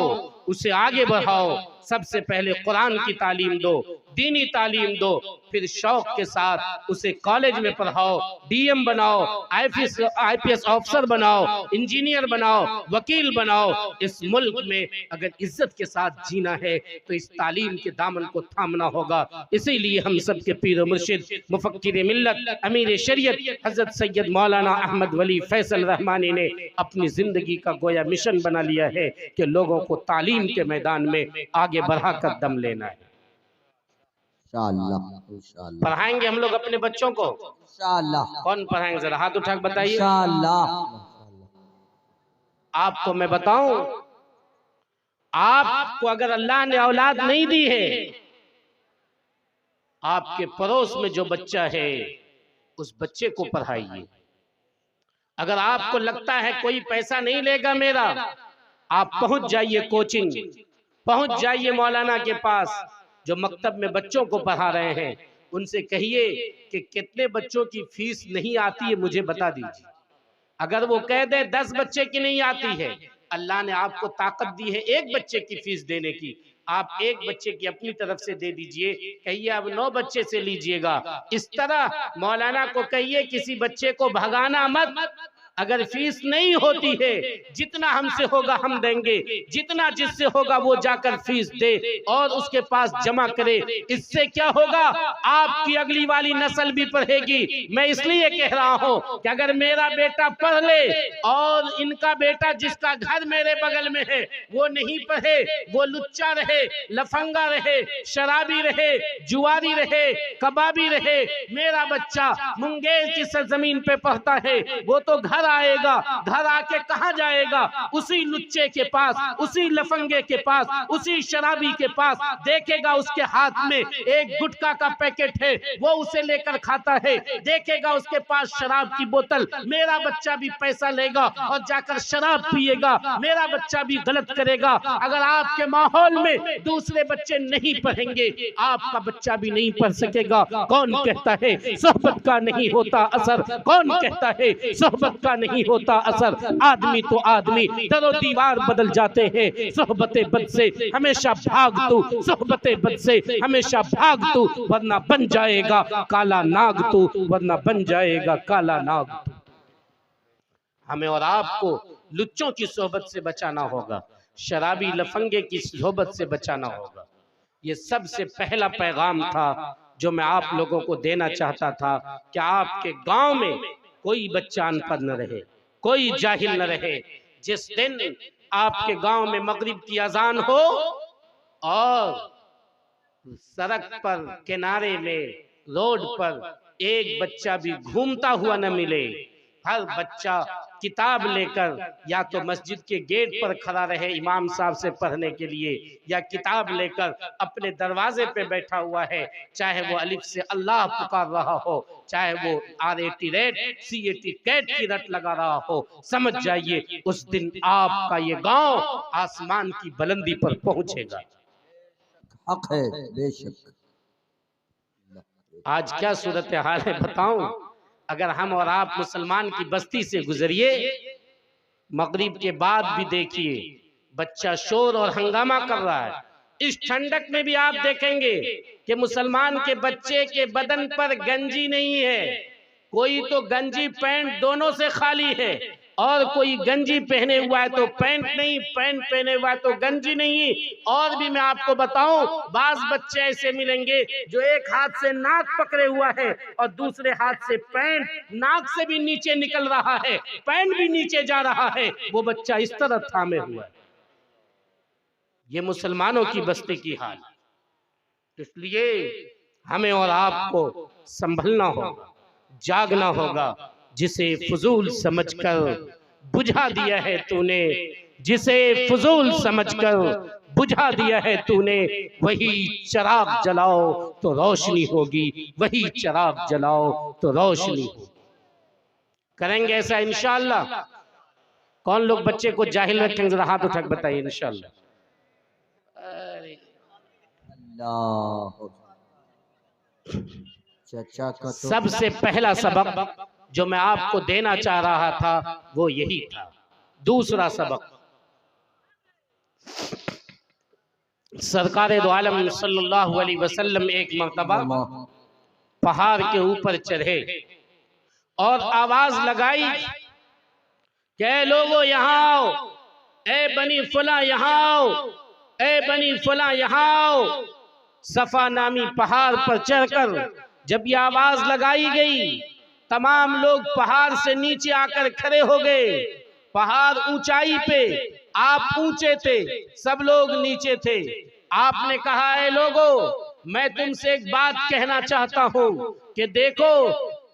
उसे आगे बढ़ाओ। सबसे पहले कुरान की तालीम दो, दीनी तालीम दो, फिर शौक के साथ उसे कॉलेज में पढ़ाओ, डीएम बनाओ, आईपीएस ऑफिसर बनाओ, इंजीनियर बनाओ, वकील बनाओ। इस मुल्क में अगर इज्जत के साथ जीना है तो इस तालीम के दामन को थामना होगा। इसीलिए हम सब के पीर मुर्शिद मुफक्किर मिल्लत अमीर शरीयत हजरत सैयद मौलाना अहमद वली फैसल रहमानी ने अपनी जिंदगी का गोया मिशन बना लिया है कि लोगों को तालीम के मैदान में आगे बढ़ाकर दम लेना है। इंशाअल्लाह इंशाअल्लाह पढ़ाएंगे हम लोग अपने बच्चों को? इंशाअल्लाह कौन पढ़ाएंगे, जरा हाथ उठा के बताइए। इंशाअल्लाह आपको मैं बताऊं, आपको अगर अल्लाह ने औलाद नहीं दी है, आपके पड़ोस में जो बच्चा है उस बच्चे को पढ़ाइए। अगर आपको लगता है कोई पैसा नहीं लेगा मेरा, आप पहुंच जाइए कोचिंग, पहुंच जाइए मौलाना के पास जो मकतब में बच्चों को पढ़ा रहे हैं, उनसे कहिए कि कितने बच्चों की फीस नहीं आती है मुझे बता दीजिए। अगर वो कह दे 10 बच्चे की नहीं आती है, अल्लाह ने आपको ताकत दी है 1 बच्चे की फीस देने की, आप 1 बच्चे की अपनी तरफ से दे दीजिए, कहिए अब 9 बच्चे से लीजिएगा। इस तरह मौलाना को कहिए किसी बच्चे को भगाना मत, अगर फीस नहीं होती है जितना हमसे होगा हम देंगे, जितना जिससे होगा वो जाकर फीस दे और उसके पास जमा करे। इससे क्या होगा, आपकी अगली वाली नस्ल भी पढ़ेगी। मैं इसलिए कह रहा हूं कि अगर मेरा बेटा पढ़ ले और इनका बेटा जिसका घर मेरे बगल में है वो नहीं पढ़े, वो लुच्चा रहे, लफंगा रहे, शराबी रहे, जुआरी रहे, कबाबी रहे, मेरा बच्चा मुंगेर की सरजमीन पे पढ़ता है, वो तो घर आएगा, घर आके कहां जाएगा? उसी लुच्चे के पास, उसी लफंगे के पास, उसी शराबी के पास, देखेगा उसके हाथ में एक गुटखा का पैकेट है, वो उसे लेकर खाता है, देखेगा उसके पास शराब की बोतल, मेरा बच्चा भी पैसा लेगा और जाकर शराब पिएगा, मेरा बच्चा भी गलत करेगा। अगर आपके माहौल में दूसरे बच्चे नहीं पढ़ेंगे, आपका बच्चा भी नहीं पढ़ सकेगा। कौन कहता है सोहबत का नहीं होता असर? कौन कहता है सोहबत का नहीं होता असर? आदमी तो आदमी, दरो दीवार बदल जाते हैं। सोहबते बद से हमेशा भाग तू, सोहबते बद से हमेशा भाग तू, वरना बन जाएगा काला नाग तू, वरना बन जाएगा काला नाग तू। हमें और आपको लुच्चों की सोहबत से बचाना होगा, शराबी लफंगे की सोहबत से बचाना होगा। ये सबसे पहला पैगाम था जो मैं आप लोगों को देना चाहता था कि आपके गांव में कोई बच्चा अनपढ़ न रहे, कोई जाहिल न रहे। जिस दिन आपके गांव में मगरिब की अजान हो और सड़क पर, किनारे में, रोड पर एक बच्चा भी घूमता हुआ न मिले। हर बच्चा किताब लेकर या तो मस्जिद के गेट पर खड़ा रहे इमाम साहब से पढ़ने के लिए, या किताब लेकर अपने दरवाजे पे बैठा हुआ है, चाहे वो अलिफ से अल्लाह पुकार रहा हो, चाहे वो RAT रेट CAT कैट की रट लगा रहा हो। समझ जाइए उस दिन आपका ये गांव आसमान की बुलंदी पर पहुंचेगा। हक है बेशक। आज क्या सूरत हाल है बताऊं? अगर हम और आप मुसलमान की बस्ती से गुजरिए, मगरिब के बाद भी देखिए बच्चा शोर और हंगामा कर रहा है। इस ठंडक में भी आप देखेंगे कि मुसलमान के बच्चे के बदन पर गंजी नहीं है, कोई तो गंजी पैंट दोनों से खाली है, और कोई गंजी पहने हुआ है तो पैंट नहीं, पैंट पहने हुआ है तो गंजी नहीं। और भी मैं आपको बताऊं, बाज बच्चे ऐसे मिलेंगे जो एक हाथ से नाक पकड़े हुआ है और दूसरे हाथ से पैंट नाक से भी नीचे निकल रहा है, पैंट भी नीचे जा रहा है, वो बच्चा इस तरह थामे हुआ है। ये मुसलमानों की बस्ती की हाल। इसलिए हमें और आपको संभलना होगा, जागना होगा। जिसे फजूल समझकर बुझा दिया है तूने, जिसे फजूल समझकर बुझा दिया है तूने, वही चिराग जलाओ तो रोशनी होगी, वही चिराग जलाओ तो रोशनी होगी। करेंगे ऐसा इंशाअल्लाह। कौन लोग बच्चे को जाहिल रखेंगे, जरा हाथ उठा के बताइए इंशाअल्लाह। चाचा का तो सबसे पहला सबक जो मैं आपको देना चाह रहा था वो यही था। दूसरा सबक, सरकारे दो आलम सल्लल्लाहु अलैहि वसल्लम एक मर्तबा पहाड़ के ऊपर चढ़े और आवाज लगाई कि लोगों यहाँ आओ, ए बनी फला यहाँ आओ, ए बनी फला यहाँ आओ। सफा नामी पहाड़ पर चढ़कर जब ये आवाज लगाई गई, तमाम लोग पहाड़ से नीचे आकर खड़े हो गए। पहाड़ ऊंचाई पे, आप ऊंचे थे, सब लोग नीचे थे। आपने कहा है लोगों, मैं तुमसे एक बात कहना चाहता हूं कि देखो,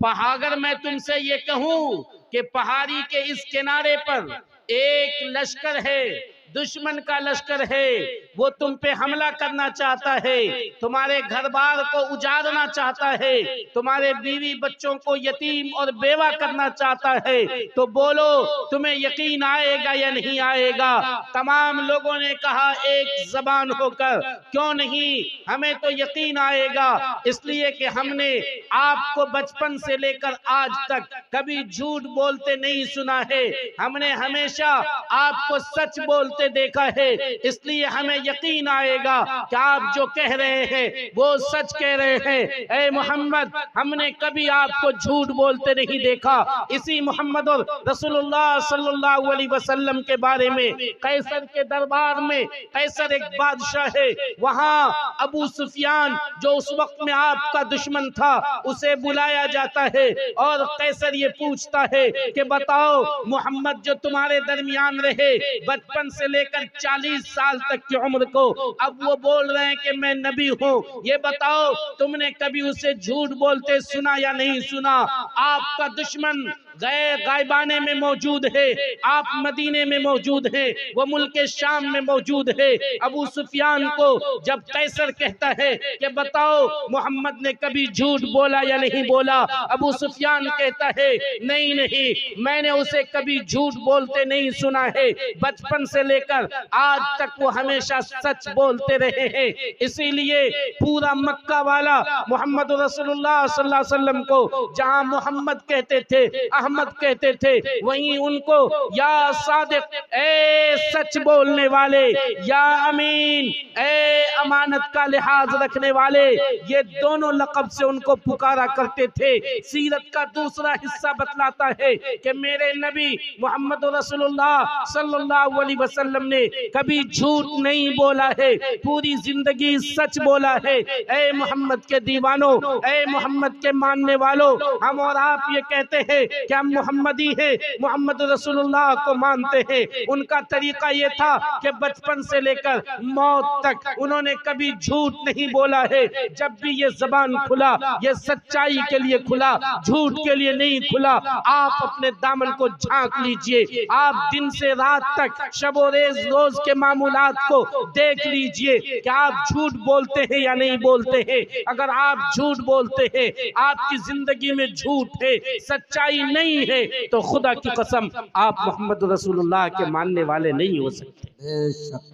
अगर मैं तुमसे ये कहूं कि पहाड़ी के इस किनारे पर एक लश्कर है, दुश्मन का लश्कर है, वो तुम पे हमला करना चाहता है, तुम्हारे घर बार को उजाड़ना चाहता है, तुम्हारे बीवी बच्चों को यतीम और बेवा करना चाहता है, तो बोलो तुम्हें यकीन आएगा या नहीं आएगा? तमाम लोगों ने कहा एक जबान होकर, क्यों नहीं, हमें तो यकीन आएगा, इसलिए कि हमने आपको बचपन से लेकर आज तक कभी झूठ बोलते नहीं सुना है, हमने हमेशा आपको सच बोलते देखा है, इसलिए हमें यकीन आएगा कि आप जो कह रहे हैं वो सच कह रहे हैं। ए मोहम्मद, हमने कभी आपको झूठ बोलते नहीं देखा। इसी मोहम्मद और रसूलुल्लाह सल्लल्लाहु अलैहि वसल्लम के बारे में कैसर के दरबार में, कैसर एक बादशाह है, वहां अबू सुफियान जो उस वक्त में आपका दुश्मन था, उसे बुलाया जाता है और कैसर ये पूछता है कि बताओ मोहम्मद जो तुम्हारे दरमियान रहे बचपन से लेकर 40 साल तक की उम्र को, अब वो बोल रहे हैं कि मैं नबी हूँ, ये बताओ तुमने कभी उसे झूठ बोलते सुना या नहीं सुना? आपका दुश्मन गायबाने में मौजूद है, आप मदीने में मौजूद हैं, वो मुल्क शाम में मौजूद है। अबू सुफियान को जब कैसर कहता है कि बताओ मोहम्मद ने कभी झूठ बोला या नहीं बोला, अबू सुफियान कहता है नहीं नहीं, मैंने उसे कभी झूठ बोलते नहीं सुना है, बचपन से लेकर आज तक वो हमेशा सच बोलते रहे हैं। इसीलिए पूरा मक्का वाला मोहम्मद रसूलुल्लाह सल्लल्लाहु अलैहि वसल्लम को जहां मोहम्मद कहते थे, अहमद कहते थे, वहीं उनको या सादिक, ए सच बोलने वाले, या अमीन, ए अमानत का लिहाज रखने वाले, ये दोनों लक़ब से उनको पुकारा करते थे। सीरत का दूसरा हिस्सा बतलाता है कि मेरे नबी मोहम्मद रसूलुल्लाह सल्लल्लाहु अलैहि वसल्लम ने कभी झूठ नहीं बोला है, पूरी जिंदगी सच बोला है। ए मोहम्मद के दीवानों, ए मोहम्मद के मानने वालों, हम और आप ये कहते हैं कि कि हम मोहम्मदी हैं, मोहम्मद रसूलुल्लाह को मानते हैं। उनका तरीका ये था कि बचपन से लेकर मौत तक उन्होंने कभी झूठ नहीं बोला है। जब भी ये जबान खुला ये सच्चाई के लिए खुला, झूठ के लिए नहीं खुला। आप अपने दामन को झांक लीजिए, आप दिन से रात तक शबो रेज रोज के मामूलात को देख लीजिए कि आप झूठ बोलते हैं या नहीं बोलते हैं। अगर आप झूठ बोलते हैं, आपकी जिंदगी में झूठ है, सच्चाई नहीं है, तो खुदा की कसम आप मोहम्मद रसूलुल्लाह के मानने वाले नहीं हो सकते। बेशक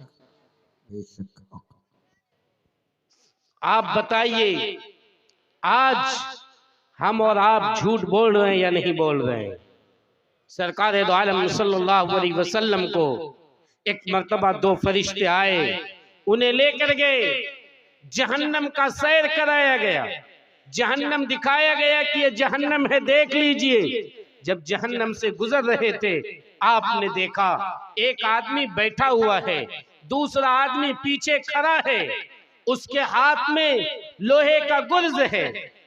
बेशक। आप बताइए आज हम और आप झूठ बोल रहे हैं या नहीं बोल रहे हैं? सरकार दो आलम सल्लल्लाहु अलैहि वसल्लम को एक मर्तबा दो फरिश्ते आए, उन्हें लेकर गए, जहन्नम का सैर कराया गया, जहन्नम दिखाया गया कि ये जहन्नम है, देख लीजिए। जब जहन्नम से गुजर रहे थे, आपने देखा एक आदमी बैठा हुआ है, दूसरा आदमी पीछे खड़ा है, उसके हाथ में लोहे का गुर्ज है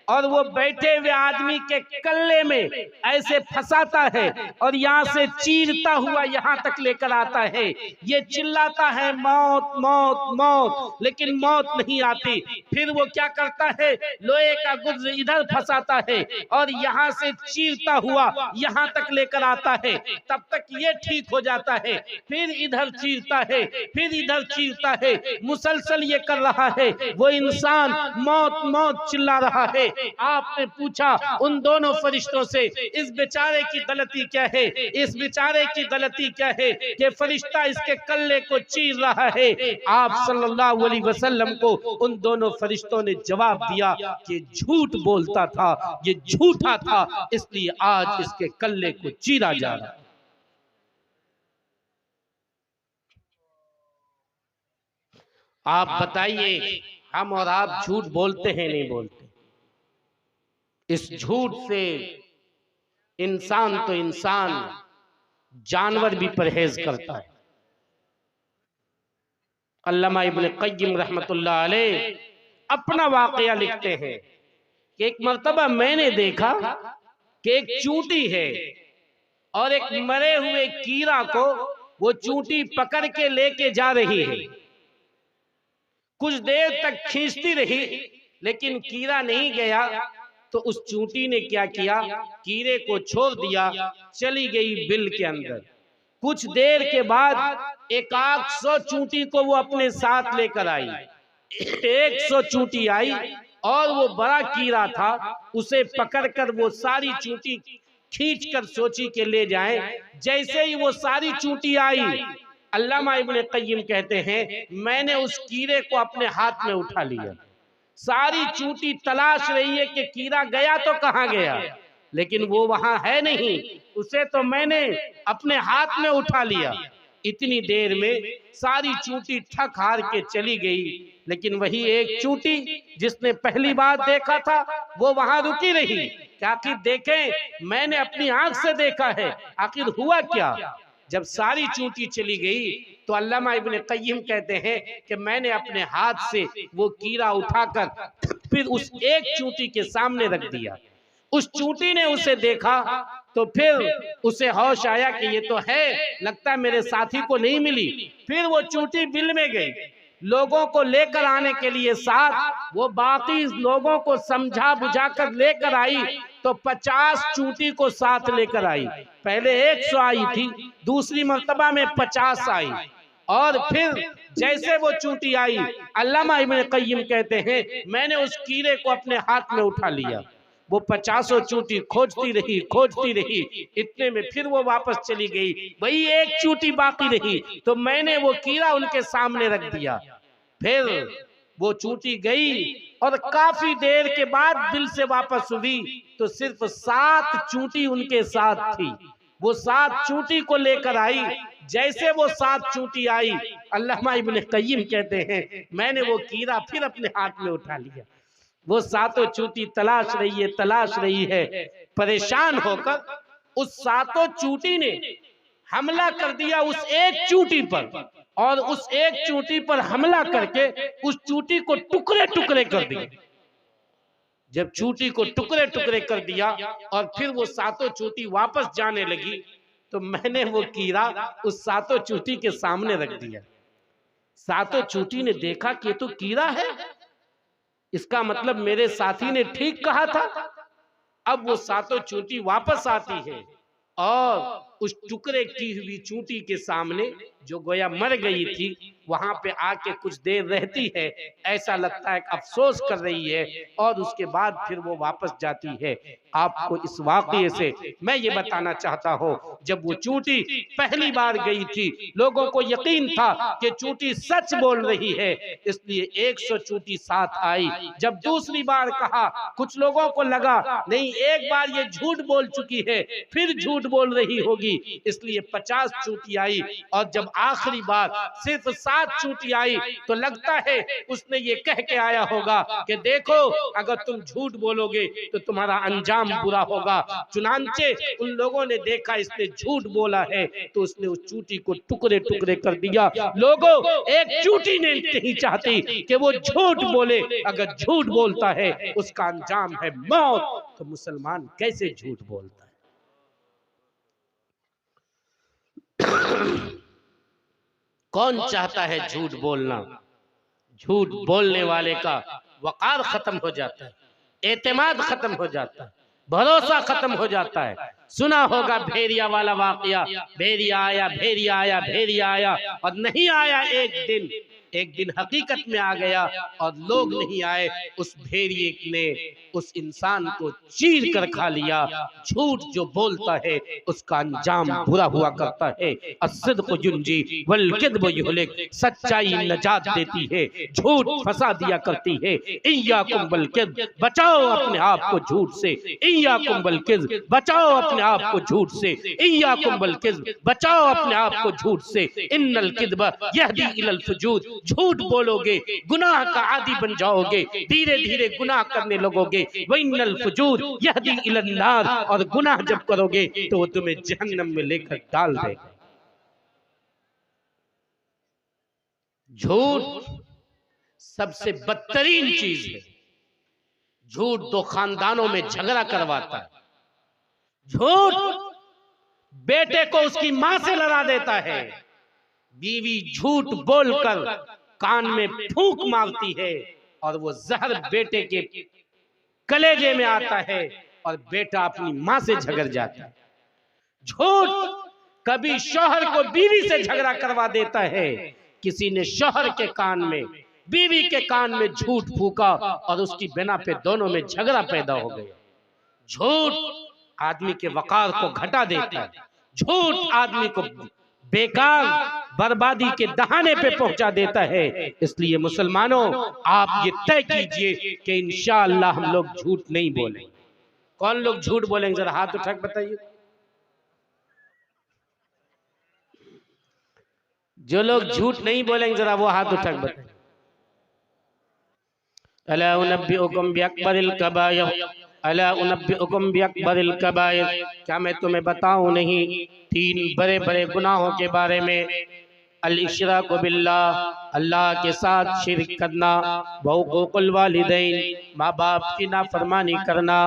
और वो बैठे हुए आदमी के कल्ले में ऐसे फंसाता है और यहाँ से चीरता हुआ यहाँ तक लेकर आता है। ये चिल्लाता है मौत मौत मौत, लेकिन मौत नहीं आती। फिर वो क्या करता है, लोहे का गुर्ज इधर फंसाता है और यहाँ से चीरता हुआ यहाँ तक लेकर आता है। तब तक ये ठीक हो जाता है, फिर इधर चीरता है, फिर इधर चीरता है, मुसलसल ये कर रहा है। वो इंसान मौत मौत चिल्ला रहा है। आपने पूछा उन दोनों फरिश्तों से, इस बेचारे की गलती क्या है, इस बेचारे की गलती क्या है कि फरिश्ता इसके कल्ले को चीर रहा है? आप सल्लल्लाहु अलैहि वसल्लम को उन दोनों फरिश्तों ने जवाब दिया कि झूठ बोलता था, ये झूठा था, इसलिए आज इसके कल्ले को चीरा जा रहा है। आप बताइए हम और आप झूठ बोलते हैं नहीं बोलते? इस झूठ से इंसान तो इंसान, जानवर भी परहेज करता है। अल्लामा इब्न क़य्यिम रहमतुल्लाह अलैह अपना वाक़या लिखते हैं कि एक मर्तबा मैंने देखा कि एक चूंटी है और एक मरे हुए कीड़ा को वो चूंटी पकड़ के लेके जा रही है। कुछ देर तक खींचती रही लेकिन कीड़ा नहीं गया, तो उस चूंटी ने क्या किया, कीड़े को छोड़ दिया, चली गई बिल के अंदर। कुछ देर के बाद 100 चूंटी को वो अपने साथ लेकर आई। 100 चूंटी आई और वो बड़ा कीड़ा था, उसे पकड़कर वो सारी चूंटी खींचकर सोची के ले जाएं। जैसे ही वो सारी चूंटी आई, अल्लामा इब्न क़य्यिम कहते हैं मैंने उस कीड़े को अपने हाथ में उठा लिया। सारी चूंटी तलाश रही है कि कीड़ा गया तो कहाँ गया, लेकिन वो वहां है नहीं, उसे तो मैंने अपने हाथ में उठा लिया। इतनी देर में सारी चूंटी थक हार के चली गई, लेकिन वही एक चूंटी जिसने पहली बार देखा था वो वहां रुकी रही कि आखिर देखें, मैंने अपनी आंख से देखा है, आखिर हुआ क्या। जब सारी चूंटी चली गई तो अल्लामा इब्न क़य्यिम कहते हैं कि मैंने अपने हाथ से वो कीड़ा उठाकर फिर उस एक चूंटी के सामने रख दिया। उस चूंटी ने उसे देखा तो फिर उसे होश आया कि ये तो है, लगता है मेरे साथी को नहीं मिली। फिर वो चूंटी बिल में गई, लोगों को लेकर आने के लिए साथ वो बाकी लोगों को समझा बुझाकर लेकर आई तो 50 चूंटी को साथ लेकर आई। पहले 100 आई थी, दूसरी मर्तबा में 50 आई और फिर जैसे वो चूंटी आई, अल्लामा इब्न क़य्यिम कहते हैं मैंने उस कीड़े को अपने हाथ में उठा लिया। वो 50 चूंटी खोजती रही, इतने में फिर वो वापस चली गई, वही एक चूंटी बाकी रही तो मैंने वो कीड़ा उनके सामने रख दिया। फिर वो चूंटी गई और काफी देर के बाद बिल से वापस हुई तो सिर्फ 7 चूंटी उनके साथ थी। वो 7 चूंटी को लेकर आई। जैसे वो 7 चूंटी आई, अल्लामा इब्न क़य्यिम कहते हैं मैंने वो कीड़ा फिर अपने हाथ में उठा लिया। वो 7 चूंटी तलाश रही है, परेशान होकर उस 7 चूंटी ने हमला कर दिया उस एक चूंटी पर और उस एक चूंटी पर हमला करके उस चूंटी को टुकड़े टुकड़े कर दिए। जब चूटी को टुकड़े टुकड़े कर दिया और फिर वो सातों चूटी वापस जाने लगी, तो मैंने वो कीड़ा उस सातों चूटी के सामने रख दिया। सातों चूटी ने देखा कि ये तो कीड़ा है, इसका मतलब मेरे साथी ने ठीक कहा था। अब वो सातों चूटी वापस आती है और उस टुकड़े की हुई चूटी के सामने जो गोया मर गई थी वहां पे आके कुछ देर रहती है, ऐसा लगता है अफसोस कर रही है, और उसके बाद फिर वो वापस जाती है। आपको इस वाकये से मैं ये बताना चाहता हूँ, जब वो चूटी पहली बार गई थी लोगों को यकीन था कि चूटी सच बोल रही है, इसलिए 100 चूटी साथ आई। जब दूसरी बार कहा, कुछ लोगों को लगा नहीं एक बार ये झूठ बोल चुकी है, फिर झूठ बोल रही होगी, इसलिए 50 चूटी आई। और जब आखिरी बार सिर्फ 7 चूटी आई तो लगता है उसने ये कह के आया होगा कि देखो अगर तुम झूठ बोलोगे तो तुम्हारा अंजाम बुरा होगा। चुनांचे उन लोगों ने देखा इसने झूठ बोला है तो उसने उस चूटी को टुकड़े टुकड़े कर दिया। लोगों, एक चूटी ने नहीं चाहती कि वो झूठ बोले, अगर झूठ बोलता है उसका अंजाम है मौत। तो मुसलमान कैसे झूठ बोलता है? कौन चाहता है झूठ बोलना? झूठ बोलने वाले का वकार खत्म हो जाता है, एतमाद खत्म हो जाता है, भरोसा खत्म हो जाता है। सुना होगा भेड़िया वाला वाकया, भेड़िया आया भेड़िया आया भेड़िया आया और नहीं आया। एक दिन हकीकत में आ गया और लोग नहीं आए, उस भेड़िए ने उस इंसान को चीर कर खा लिया। झूठ जो बोलता है उसका अंजाम बुरा हुआ करता है। अस्सिद्क़ युंजी वल किज़्ब युहलिक, सच्चाई नजात देती है, झूठ फंसा दिया करती है। इय्याकुम वल किज़्ब, बचाओ अपने आप को झूठ से। इय्याकुम वल किज़्ब, बचाओ अपने आप को झूठ से। इय्याकुम वल किज़्ब, बचाओ अपने आप को झूठ से। इन्नल किज़्ब यहदी इलल फुजूर, झूठ बोलोगे गुनाह का आदी बन जाओगे, धीरे धीरे गुनाह करने लगोगे। वइन्नल फुजूर यहदी इलन नार, और गुनाह जब करोगे तो वो तुम्हें जहन्नम में लेकर डाल देगा। झूठ सबसे बदतरीन चीज है। झूठ तो खानदानों में झगड़ा करवाता है। झूठ बेटे को उसकी मां से लड़ा देता है। बीवी झूठ बोलकर कान में फूंक मारती है और वो जहर बेटे के कलेजे में आता है और बेटा अपनी मां से झगड़ जाता है। झूठ कभी शौहर को बीवी से झगड़ा करवा देता है। किसी ने शौहर के कान में, बीवी के कान में झूठ फूका और उसकी बिना पे दोनों में झगड़ा पैदा हो गया। झूठ आदमी के वकार को घटा देता है। झूठ आदमी को बेकार बर्बादी के दहाने पे पहुंचा देता है। इसलिए मुसलमानों, आप ये तय कीजिए कि इंशाअल्लाह हम लोग झूठ नहीं बोलेंगे। कौन लोग झूठ बोलेंगे? जरा हाथ उठा के बताइए। जो लोग झूठ नहीं बोलेंगे जरा वो हाथ उठा के बताइए। अला उनब्बिउकुम बिअकबरिल कबाइर, अला उनब्बिउकुम बिअकबरिल कबाइर, क्या मैं तुम्हें बताऊं नहीं 3 बड़े बड़े गुनाहों के बारे में? अल इशराकु बिल्लाह, अल्लाह के साथ शिरक करना, व हुकूकुल वालिदैन, माँ बाप की नाफरमानी करना,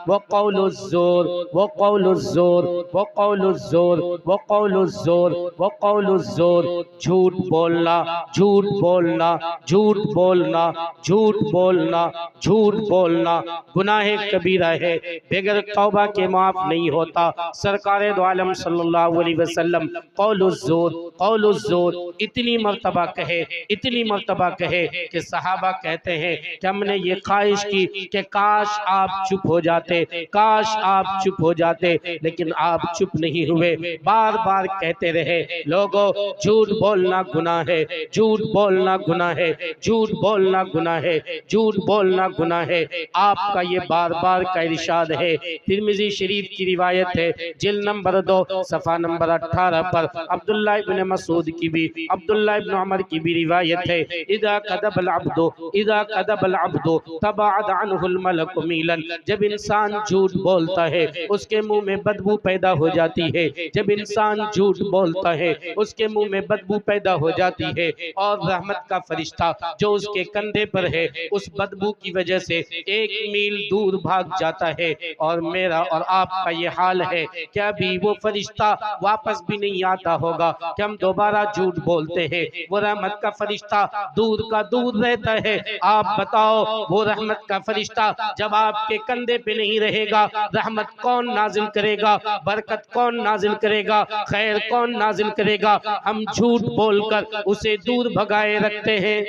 व क़ौलुज़्ज़ूर, व क़ौलुज़्ज़ूर, व क़ौलुज़्ज़ूर, व क़ौलुज़्ज़ूर, व क़ौलुज़्ज़ूर, झूठ बोलना, झूठ बोलना, झूठ बोलना, झूठ बोलना, झूठ बोलना गुनाह कबीरा है, बगैर तौबा के माफ नहीं होता। सरकारे दो आलम सल्लल्लाहु अलैहि वसल्लम क़ौलुज़्ज़ूर, क़ौलुज़्ज़ूर इतनी मर्तबा कहे, इतनी मर्तबा कहे कि सहाबा कहते हैं कि हमने ये ख्वाहिश की कि काश आप चुप हो जाते, काश आप चुप हो जाते, लेकिन आप चुप नहीं हुए। बार बार कहते रहे, लोगों झूठ बोलना गुनाह है, झूठ बोलना गुनाह है, झूठ बोलना गुनाह है, झूठ बोलना गुनाह है। आपका ये बार बार का इरशाद है। तिर्मिज़ी शरीफ की रिवायत है, जिल्द नंबर 2 सफ़ा नंबर 18 पर अब्दुल्लाह इब्न मसूद की भी, अब्दुल्लाह इब्न उमर की भी रिवायत है, इदा कदबल अब्दु तबअद अन्हुल मलकु मीलन, जब इंसान झूठ बोलता है उसके मुंह में बदबू पैदा हो जाती है, जब इंसान झूठ बोलता है उसके मुंह में बदबू पैदा हो जाती है, और रहमत का फरिश्ता जो उसके कंधे पर है उस बदबू की वजह से 1 मील दूर भाग जाता है। और मेरा और आपका ये हाल है, क्या भी वो फरिश्ता वापस भी नहीं आता होगा कि हम दोबारा झूठ बोलते हैं? वो रहमत का फरिश्ता दूर का दूर रहता है। आप बताओ, वो रहमत का फरिश्ता जब आपके कंधे पे नहीं रहेगा, रहमत कौन नाजिल करेगा, बरकत कौन नाजिल करेगा, खैर कौन नाजिल करेगा? हम झूठ बोलकर उसे दूर भगाए रखते हैं।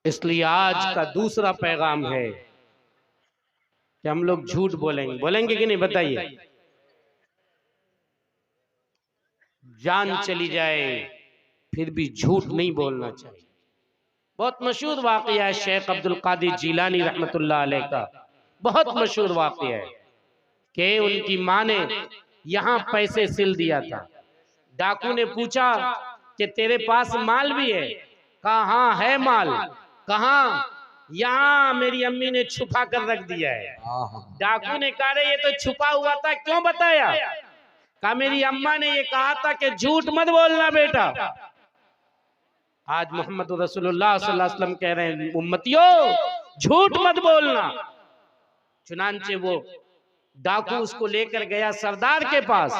इसलिए आज का दूसरा पैगाम है कि हम लोग झूठ बोलेंगे कि नहीं, बताइए? जान चली जाए फिर भी झूठ नहीं बोलना चाहिए। बहुत मशहूर वाक़या है शेख अब्दुल कादिर जिलानी रहमतुल्लाह अलैह का, बहुत मशहूर वाक़या है कि उनकी माँ ने यहाँ पैसे सिल दिया था। डाकू ने पूछा कि तेरे पास माल भी है? कहा हाँ है माल। कहाँ? यहाँ मेरी अम्मी ने छुपा कर रख दिया है। डाकू ने कहा ये तो छुपा हुआ था, क्यों बताया? कहा मेरी अम्मा ने ये कहा था कि झूठ मत बोलना बेटा। आज मोहम्मद रसूलुल्लाह सल्लल्लाहु अलैहि वसल्लम कह रहे हैं उम्मतियों झूठ मत बोलना। चुनांचे वो डाकू उसको लेकर गया सरदार के पास।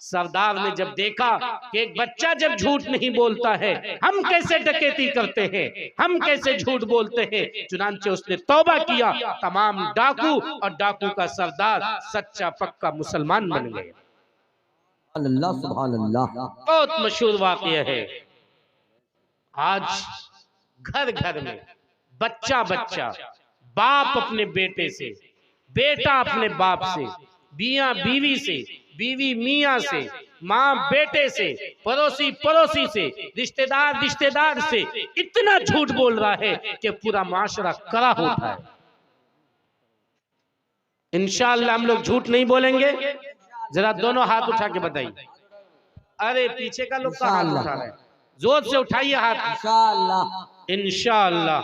सरदार ने जब देखा कि एक बच्चा जब झूठ नहीं बोलता है, हम कैसे डकैती करते हैं, हम कैसे झूठ बोलते हैं, चुनांचे उसने तौबा किया। तमाम डाकू और डाकू का सरदार सच्चा पक्का मुसलमान बन गए। अल्लाह सुभान अल्लाह। बहुत मशहूर वाक़या है। आज घर घर में बच्चा बच्चा, बाप अपने बेटे से, बेटा अपने बाप से, मियाँ बीवी से, बीवी मियाँ से, माँ बेटे से, पड़ोसी पड़ोसी से, रिश्तेदार रिश्तेदार से इतना झूठ बोल रहा है कि पूरा माशरा कड़ा होता है। इंशाअल्लाह हम लोग झूठ नहीं बोलेंगे। जरा दोनों हाथ उठा के बताइए। अरे पीछे का लोग का हाथ उठा रहे हैं, जोर से उठाइए हाथ। इंशाअल्लाह। इंशाअल्लाह